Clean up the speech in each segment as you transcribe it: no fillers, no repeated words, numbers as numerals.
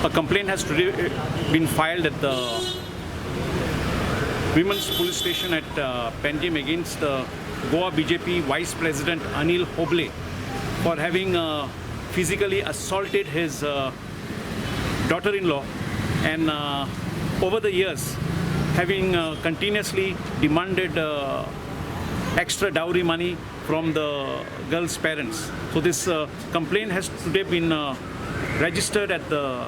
A complaint has today been filed at the Women's Police Station at Panjim against Goa BJP Vice President Anil Hoble for having physically assaulted his daughter-in-law, and over the years having continuously demanded extra dowry money from the girl's parents. So this complaint has today been registered at the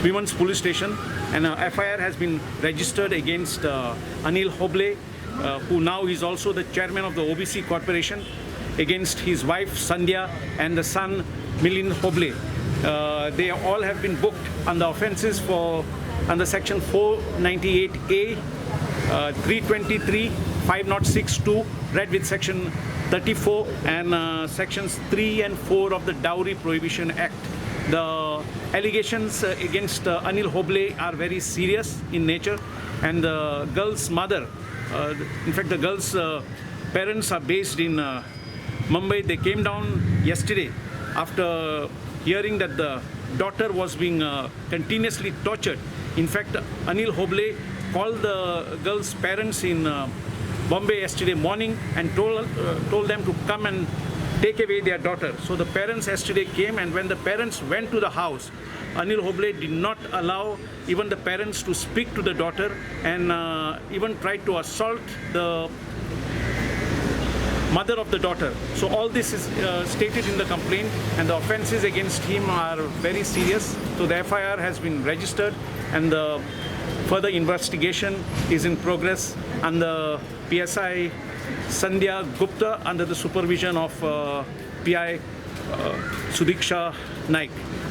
Women's Police Station, and FIR has been registered against Anil Hoble, who now is also the chairman of the OBC Corporation, against his wife Sandhya and the son Milind Hoble. They all have been booked on the offences for under section 498A, 323, 506(2), read with section 34 and sections 3 and 4 of the Dowry Prohibition Act. The allegations against Anil Hoble are very serious in nature, and the girl's mother, in fact the girl's parents are based in Mumbai. They came down yesterday after hearing that the daughter was being continuously tortured. In fact, Anil Hoble called the girl's parents in Bombay yesterday morning and told them to come and take away their daughter. So the parents yesterday came, and when the parents went to the house, Anil Hoble did not allow even the parents to speak to the daughter, and even tried to assault the mother of the daughter. So all this is stated in the complaint, and the offences against him are very serious. So the FIR has been registered, and the further investigation is in progress, and the PSI Sandhya Gupta under the supervision of PI Sudiksha Naik.